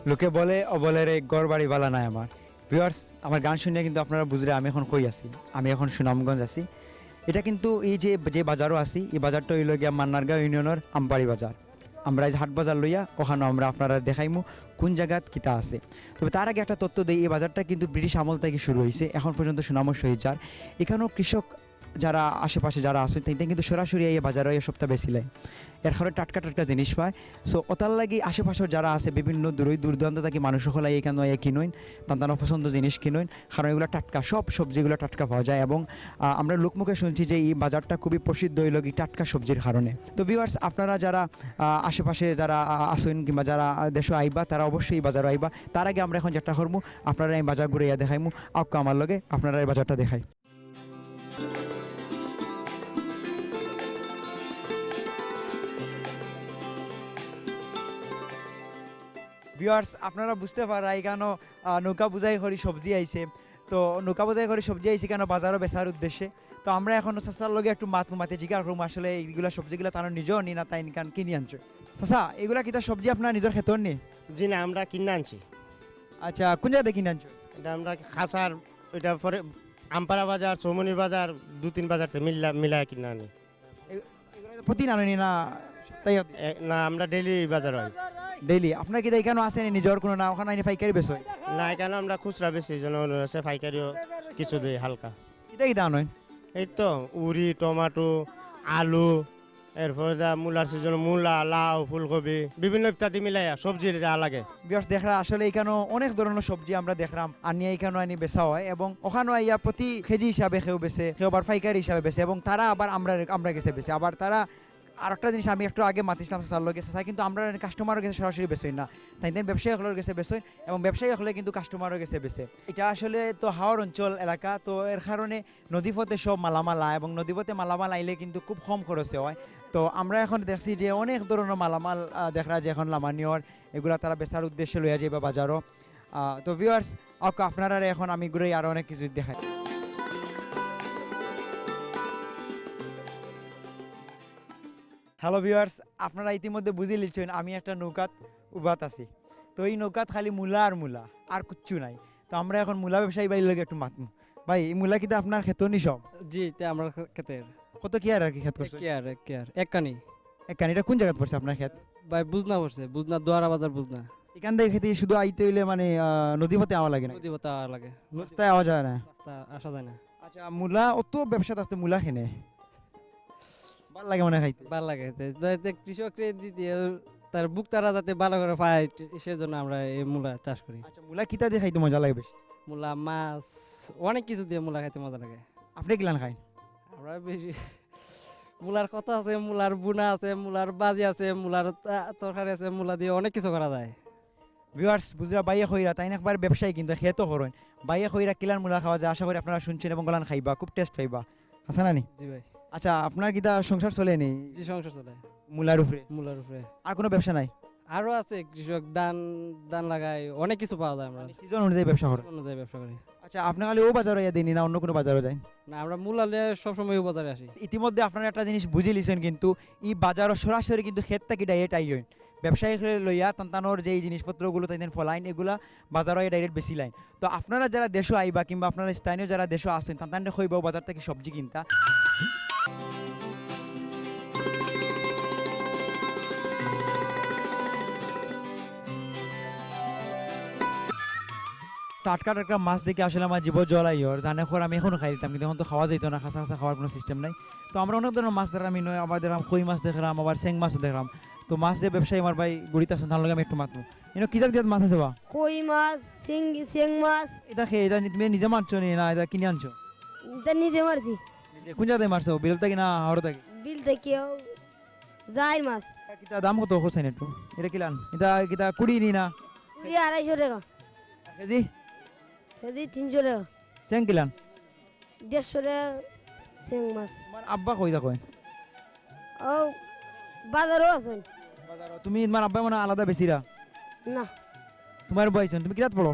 লোকে বলে অবলের ঘর বাড়ি বালা নাই আমার ভিউয়ার্স। আমার গান শুনে কিন্তু আপনারা বুঝলে আমি এখন কই আছি। আমি এখন সুনামগঞ্জ আছি। এটা কিন্তু এই যে যে বাজারও আছি, এই বাজারটা হইল গিয়া মান্নারগাঁও ইউনিয়নের আমবাড়ি বাজার। আমরা এই যে হাট বাজার লইয়া ওখানে আমরা আপনারা দেখাইমু কোন জায়গাত কিতা আছে। তবে তার আগে একটা তথ্য দিই, এই বাজারটা কিন্তু ব্রিটিশ আমল থেকে শুরু হয়েছে, এখন পর্যন্ত সুনামও শহীদ যার। এখানেও কৃষক যারা আশেপাশে যারা আছে তাই কিন্তু সরাসরি এই বাজারে এই সপ্তাহ বেছিলেন, এর কারণে টাটকা টাটকা জিনিস পায়। সো ওতার লাগি আশেপাশের যারা আছে বিভিন্ন দূর দূরান্ত থেকে মানুষ হলে এখানে কিনুন, তার পছন্দ জিনিস কিনুন, কারণ এগুলো টাটকা, সব সবজিগুলো টাটকা পাওয়া যায়। এবং আমরা লোকমুখে শুনছি যে এই বাজারটা খুবই প্রসিদ্ধ হইল কি টাটকা সবজির কারণে। তো ভিউয়ার্স, আপনারা যারা আশেপাশে যারা আসেন কিংবা যারা দেশে আইবা তারা অবশ্যই এই বাজারে আইবা। তার আগে আমরা এখন যেটা করবো, আপনারা এই বাজার ঘুরে দেখাইমু, আক্কা আমার লগে আপনারা এই বাজারটা দেখাই। ভিউয়ার্স, আপনারা বুঝতে পারা এখানে নৌকা বোঝাই করি সবজি আইছে। তো নৌকা বোঝাই করে সবজি আইছে কেন বাজারও বেচার উদ্দেশ্যে। তো আমরা এখন চাচার লগে একটু মাতে জিজ্ঞাসা করবো আসলে এইগুলা সবজিগুলো তার নিজেও নি না তাই কান কিনে আনছে। চাচা, এগুলা কিতা সবজি আপনার নিজের ক্ষেতর নি? জি না, আমরা কিনে আনছি। আচ্ছা, কোন জায়গাতে কিনে আনছো? এটা আমরা খাসার ওইটা পরে আমপাড়া বাজার, চৌমনি বাজার, 2-3 বাজার থেকে মিলায় কিনে আনি। প্রতিদিন আনেনি না তাই? না, আমরা ডেইলি বাজার হয়। ডেইলি আপনার কিতা এখানে আসেনি নিজের কোনো না ওখানে আইনি পাইকারি বেশ হয়? না, এখানে আমরা খুচরা বেশি জন আছে, পাইকারিও কিছু দিই হালকা। কিতা কিতা আনেন? এই তো উরি, টমাটো, আলু, এরপরে যা মূলার সিজন, মূলা, লাউ, ফুলকপি, বিভিন্ন ইত্যাদি মিলাই সবজি যা লাগে। বিকজ দেখরা আসলে এখানে অনেক ধরনের সবজি আমরা দেখলাম আনিয়ে এখানে আনি বেচা হয়, এবং ওখানে আইয়া প্রতি কেজি হিসাবে কেউ বেছে, কেউ আবার পাইকারি হিসাবে বেছে, এবং তারা আবার আমরা গেছে বেছে। আবার তারা আর একটা জিনিস আমি একটু আগে মাতিছিলাম স্যার লোক গেছে কিন্তু আমরা কাস্টমারও গেছে সরাসরি বেসই না, তাই ব্যবসায়ী হলের গেছে বেসই, এবং ব্যবসায়ী হলে কিন্তু কাস্টমারও গেছে বেছে। এটা আসলে তো হাওর অঞ্চল এলাকা, তো এর কারণে নদীপথে সব মালামাল আয়, এবং নদীপথে মালামাল আইলে কিন্তু খুব কম খরচে হয়। তো আমরা এখন দেখছি যে অনেক ধরনের মালামাল দেখা যায় এখন লামানিয়র, এগুলা তারা বেচার উদ্দেশ্যে লইয়া যায় বা বাজারও। তো ভিউয়ার্স, আপনারা এখন আমি ঘুরে আরও অনেক কিছু দেখাই। হ্যালো ভিউয়ার্স, আপনারা ইতিমধ্যে বুঝে লিখছেন আমি একটা নৌকাত উবাত আছি। তো এই নৌকাত খালি মূলা আর কিচ্ছু নাই। তো আমরা এখন মূলা ব্যবসায়ী ভাই লোক একটু মাতমু। ভাই, এই মূলা কিন্তু আপনার ক্ষেত নি সব? জি, তে আমরা ক্ষেতের। কত কি আর কি ক্ষেত করছে? কেয়ার এককানি। একখান, এটা কোন জায়গায় পড়ছে আপনার ক্ষেত? ভাই বুঝনা পড়ছে, বুঝনা দোয়ারা বাজার বুঝনা। এখান থেকে খেতে শুধু আইতে হইলে মানে নদী পথে আওয়া লাগে না? নদী পথে আওয়া লাগে, রাস্তায় আওয়া যায় না? রাস্তা আসা যায় না। আচ্ছা, মূলা অত ব্যবসা থাকতে মূলা খেনে ভাল লাগে মনে খাইতে? ভাল লাগে কৃষকরে দিতে, তার বুক তারা যাতে ভালো করে পায় সেজন্য আমরা এই মূলা চাষ করি। আচ্ছা, মূলা কিতা দিয়ে খাইতে মজা লাগে বেশি? মূলা, মাছ, অনেক কিছু দিয়ে মূলা খাইতে মজা লাগে। আপনি কিলান খাই? আমরা বেশি মূলার কথা আছে, মূলার বুনা আছে, মূলার বাজি আছে, মূলার তরকারি আছে, মূলা দিয়ে অনেক কিছু করা যায়। ভিউয়ার্স, বুঝরা বাইয়ে খইরা তাই না একবার ব্যবসায়ী কিন্তু খেতো হরণ বাইয়ে খইরা কিলান মূলা খাওয়া যায়। আশা করি আপনারা শুনছেন এবং গলান খাইবা, খুব টেস্ট পাইবা। হাসা নানি? জি ভাই। আচ্ছা, আপনার কিতা সংসার চলে নি জি, সংসার চলে মূলার উপরে? মূলার উপরে। আর কোনো ব্যবসা নাই? আরো আছে, কৃষক ধান লাগায়, অনেক কিছু পাওয়া যায়। আমরা সিজন অনুযায়ী ব্যবসা করেন? অনুযায়ী ব্যবসা করি। আচ্ছা, আপনি খালি ও বাজারে দিন না অন্য কোনো বাজারও যায়? না, আমরা মূলা লিয়ে সবসময় বাজারে আসি। ইতিমধ্যে আপনারা একটা জিনিস বুঝে লিছেন, কিন্তু এই বাজারও সরাসরি কিন্তু ক্ষেত থেকে ডাইরেক্ট আই হইন ব্যবসায়ী লইয়া তান্তানোর যে জিনিসপত্রগুলো তাই ফলাইন এগুলা বাজারও ডাইরেক্ট বেশি লাইন। তো আপনারা যারা দেশও আইবা কিংবা আপনারা স্থানীয় যারা দেশও আসেন তান্তানটা খইবাও বাজার থেকে সবজি কিনতা। টাটকা টাটকা মাছ দেখে আসলে আমার জীবন জলাই ওর জানে খর আমি এখনও খাই দিতাম, কিন্তু এখন তো খাওয়া যেত না, খাসা খাসা খাওয়ার কোনো সিস্টেম নাই। তো আমরা অনেক ধরনের মাছ দেখলাম, আবার দেখলাম খই মাছ দেখলাম, আবার সেং মাছও দেখলাম। তো মাছ যে ব্যবসায়ী আমার ভাই গুড়িতে আছেন তার লগে আমি একটু মাতবো। কি জাত মাছ আছে বা? কই মাছ, সিং মাছ। এটা খেয়ে এটা তুমি নিজে মারছো নি না এটা কিনে আনছো? এটা নিজে মারছি। কোন জায়গায় মারছো, বিল থেকে না হাওড় থেকে? বিল থেকে যাই মাছ। কিতা দাম কত হোসেন একটু এটা কিলান? এটা কিতা কুড়ি নি না? 250 টাকা কেজি? কেজি 300 টাকা। সেং কিলান? 150 টাকা সিং মাছ। তোমার আব্বা কই দেখো? ও বাজারও আছেন। তুমি তোমার আব্বা মানে আলাদা বেশিরা? না, তোমার বয়স তুমি কিরাত পড়ো?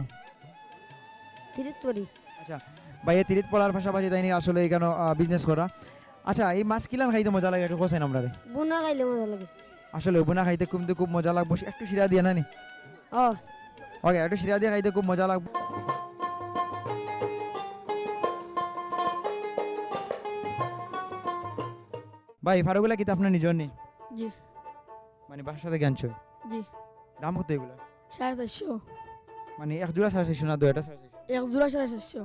তিরিত্তরি। আচ্ছা, ভাইয়া তিরিত পড়ার পাশাপাশি তাই নাকি আসলে এখানে বিজনেস করা। আচ্ছা, এই মাছ কিলান খাইতে মজা লাগে একটু হোসেন আমরা রে? বুনা খাইলে মজা লাগে। আসলে বোনা খাইতে কিন্তু খুব মজা লাগবে, একটু শিরা দিয়ে না নি? ও ওকে একটু সিরা দিয়ে খাইতে খুব মজা লাগবে। ভাই ফারুগুলা কিন্তু আপনার নিজের নেই? জি। মানে বাসার সাথে আনছো? জি। দাম কত এগুলা? 450 মানে এক জোড়া 450 না দুইটা 450? এক জোড়া 450।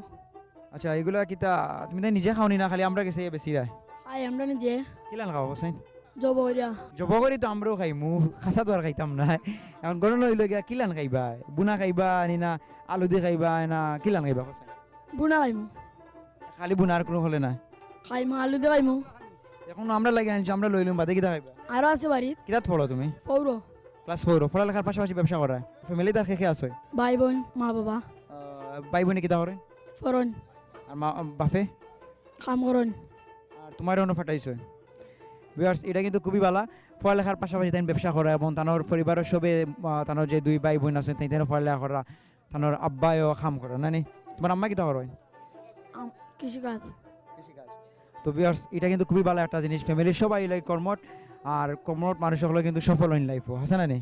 আচ্ছা এগুলা কিতা তুমি তাই নিজে খাওনি না খালি আমরা গেছে বেশি রায়? আই আমরা নিজে কিলান খাও হোসেন? জবরিয়া জব করি তো আমরাও খাইমু, খাসা তো আর খাইতাম না। এখন গরম হইল গিয়া কিলান খাইবা? বুনা খাইবা নি না আলু দিয়ে খাইবা না কিলান খাইবা হোসেন? বুনা খাইমু। খালি বুনার কোনো হলে না? খাইমু আলু দিয়ে খাইমু। এখন আমরা লাগে আনছি, আমরা লইলাম বাদে কিতা খাইবা? আরো আছে বাড়িত কিতাত পড়ো তুমি? পৌর ক্লাস 4 পড়ালেখার পাশাপাশি ব্যবসা করা ফ্যামিলি তার খেখে আছে? ভাই বোন মা বাবা ভাই বোনে কিতা করে? ফরন আর মা বাপে? কাম করন। আর তোমার অনু ফাটাইছে। ভিউয়ার্স এটা কিন্তু খুবই ভালো, পড়ালেখার পাশাপাশি তাই ব্যবসা করা এবং তানোর পরিবারের সবে তানোর যে দুই ভাই বোন আছে তাই পড়ালেখা করা, তানোর আব্বাইও কাম করে না নি? তোমার আম্মা কিতা করে? কৃষিকাজ। তো ভিউয়ার্স এটা কিন্তু খুবই ভালো একটা জিনিস, ফ্যামিলির সবাই লাগে কর্মট আর কর্মট মানুষ হলো কিন্তু সফল হইন লাইফও আছে না নি?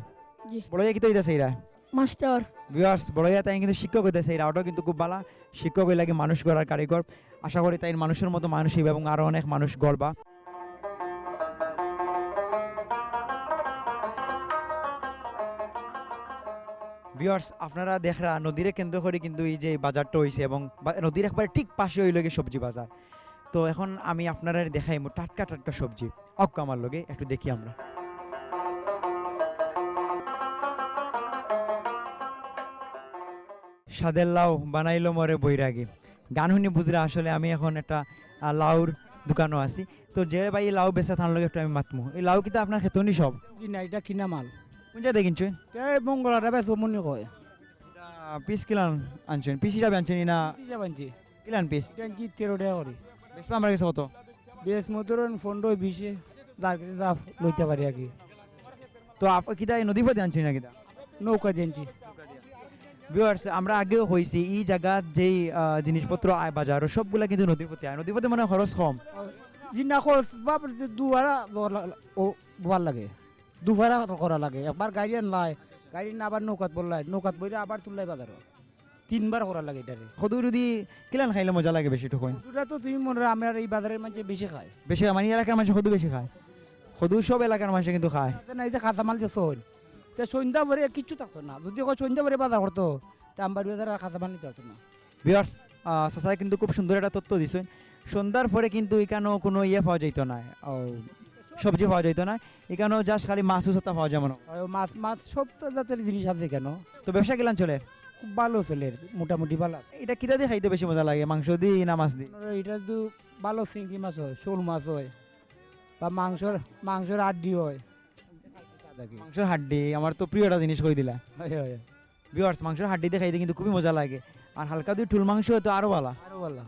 জি। বড় কিতা হইতাছে এরা মাস্টার। ভিউয়ার্স বড় তাই কিন্তু শিক্ষক হইতেছে, এরা ওটাও কিন্তু খুব ভালো শিক্ষক হই লাগে মানুষ গড়ার কারিগর। আশা করি তাই মানুষের মতো মানুষ হইবে এবং আরো অনেক মানুষ গড়বা। ভিউয়ার্স আপনারা দেখরা নদীরে কেন্দ্র করে কিন্তু এই যে বাজারটা হইছে এবং নদীর একবারে ঠিক পাশে হইল গিয়ে সবজি বাজার। তো এখন আমি আপনারা দেখাইমু টাটকা টাটকা সবজি অক্কা আমার লগে একটু দেখি আমরা। সাদের লাউ বানাইলো মরে বৈরাগী, গান শুনি বুঝরা আসলে আমি এখন একটা লাউর দোকানও আছি। তো যে ভাই লাউ বেচা থান লগে একটু আমি মাতমু। এই লাউ কিতা আপনার খেতনি সব? কিনা এটা কিনা মাল কোন জায়গা কিনছেন? এই মঙ্গলাটা বেশ মনে কয় পিস কিলান আনছেন? পিস হিসাবে আনছেন না হিসাব আনছি কিলান পিস? এটা আনছি 13 টাকা করে। বেশ আমার কাছে কত? বেশ মতন 15 20 যার কাছে যা লইতে পারি আর কি। তো কিতা এই নদী পথে আনছেন না কিতা? নৌকা দিয়েছি। ভিউয়ার্স আমরা আগেও হয়েছি এই জায়গা যেই জিনিসপত্র আয় বাজার সবগুলা কিন্তু নদী পথে আয়, নদী পথে মানে খরচ কম। জিনা খরচ বাপ দুয়ারা ও ভাল লাগে, দুভাড়া করা লাগে। একবার গাড়ি আনলাই, গাড়ি না আবার নৌকাত বললাই, নৌকাত বইলে আবার তুললাই বাজারও 3 বার করা লাগে এটারে। সদু যদি কিলান খাইলে মজা লাগে বেশি টুকুন? দুটা তো তুমি মনে আমার এই বাজারের মানুষ বেশি খায়। বেশি মানে এলাকার মানুষ সদু বেশি খায়? সদু সব এলাকার মানুষ কিন্তু খায় না এই যে কাঁচা মাল যে শোন তা সন্ধ্যা ভরে কিচ্ছু থাকতো না। যদি সন্ধ্যা ভরে বাজার করতো তা আমার বাজারে কাঁচা মাল নিতে হতো না। ভিউয়ার্স চাচা কিন্তু খুব সুন্দর একটা তথ্য দিছেন। সন্ধ্যার পরে কিন্তু এখানেও কোনো পাওয়া যাইত না, সবজি পাওয়া যাইত না, এখানেও জাস্ট খালি মাছ উচতা পাওয়া যাবে না। মাছ মাছ সব জাতের জিনিস আছে কেন। তো ব্যবসা কিলান চলে? খুব ভালো চলে, মোটামুটি ভালো। এটা কিটা দিয়ে খাইতে বেশি মজা লাগে, মাংস দিয়ে না মাছ দিয়ে? এটা তো ভালো চিংড়ি মাছ হয়, শোল মাছ হয় বা মাংসর আড্ডি হয়। মাংসের হাড্ডি আমার তো প্রিয় একটা জিনিস কই দিলা। ভিউয়ার্স মাংসের হাড্ডি দিয়ে খাইতে কিন্তু খুবই মজা লাগে, আর হালকা দিয়ে টুল মাংস তো আরো ভালো। আরো ভালো।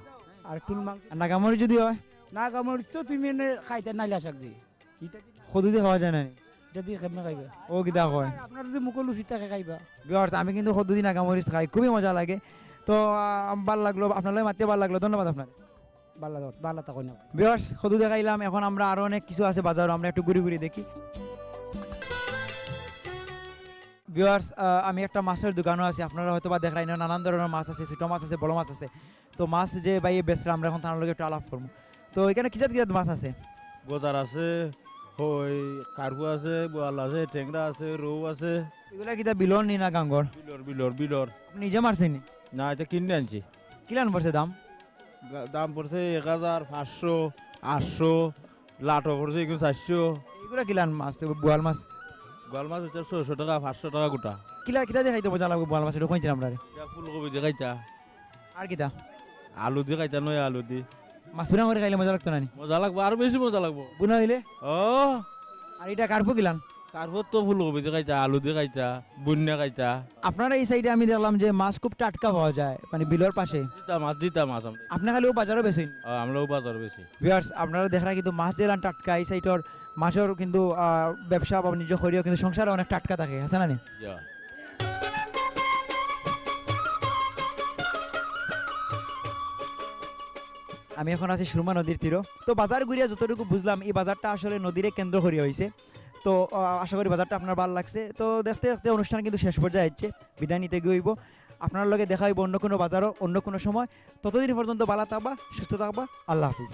আর টুল মাংস আর নাগামরি যদি হয়? না গামরিচ তো তুমি খাইতে নাইলা শাক দি সদু দিয়ে খাওয়া যায় না? এটা দিয়ে কেমনে খাইবে? ও কিতা কয়? আপনার যদি মুখে লুচি থাকে খাইবা। ভিউয়ার্স আমি কিন্তু সদু দিয়ে নাগামরিচ খাই, খুবই মজা লাগে। তো ভালো লাগলো, আপনার মাতে ভালো লাগলো, ধন্যবাদ আপনার। ভালো থাকো না। ভিউয়ার্স সদু দেখাইলাম, এখন আমরা আরো অনেক কিছু আছে বাজার, আমরা একটু ঘুরে ঘুরে দেখি। ভিউয়ার্স আমি একটা মাছের দোকানও আছে, আপনারা হয়তো বা দেখাই না, নানান ধরনের মাছ আছে, ছোটো মাছ আছে, বড় মাছ আছে। তো মাছ যে ভাই বেচরা আমরা এখন তার লগে একটু আলাপ করবো। তো এখানে কিজাত কিজাত মাছ আছে? গজার আছে, হই কার্পু আছে, বোয়াল আছে, টেংরা আছে, রৌ আছে। এগুলা কিতা বিলর নি না গাঙ্গর? বিলর বিলর বিলর। আপনি নিজে মারছেন নি? না এটা কিনে আনছি। কিলান পড়ছে দাম? দাম পড়ছে 1000, 500, 800, লাটো পড়ছে এগুলো 400। এগুলা কিলান মাছ? বোয়াল মাছ? গোয়াল মাছ হচ্ছে 600 টাকা, 500 টাকা গোটা। কিলা কিতা দিয়ে খাইতে মজা লাগবে বোয়াল মাছ, এটা কইছেন আমরা? ফুলকপি দিয়ে খাইতা, আর কিতা? আলু দিয়ে খাইতা, নয় আলু দিয়ে মাছ বুনা করে খাইলে মজা লাগতো না নি? মজা লাগবে, আরো বেশি মজা লাগবো বুনা হইলে। ও আর এটা কার্পু কিলান? তারপর তো ফুলকপি দিয়ে খাইতা, আলু দিয়ে খাইতা, বন্যা খাইতা। আপনারা এই সাইডে আমি দেখলাম যে মাছ খুব টাটকা পাওয়া যায়, মানে বিলর পাশে। দিতা মাছ আমরা। আপনি খালি ও বাজারও বেছেন? আমরাও বাজার বেশি। ভিউয়ার্স আপনারা দেখা কিন্তু মাছ জেলান টাটকা, এই সাইডর মাছের কিন্তু ব্যবসা বা নিজের শরীর কিন্তু সংসারে অনেক টাটকা থাকে, আছে না নি? আমি এখন আছি সুরমা নদীর তীর। তো বাজার ঘুরিয়া যতটুকু বুঝলাম এই বাজারটা আসলে নদীরে কেন্দ্র করিয়া হয়েছে। তো আশা করি বাজারটা আপনার ভালো লাগছে। তো দেখতে দেখতে অনুষ্ঠান কিন্তু শেষ পর্যায়ে যাচ্ছে, বিদায় নিতে গিয়েইব। আপনার লগে দেখা হইব অন্য কোনো বাজারও অন্য কোনো সময়। ততদিন পর্যন্ত ভালো থাকবা, সুস্থ থাকবা। আল্লাহ হাফিজ।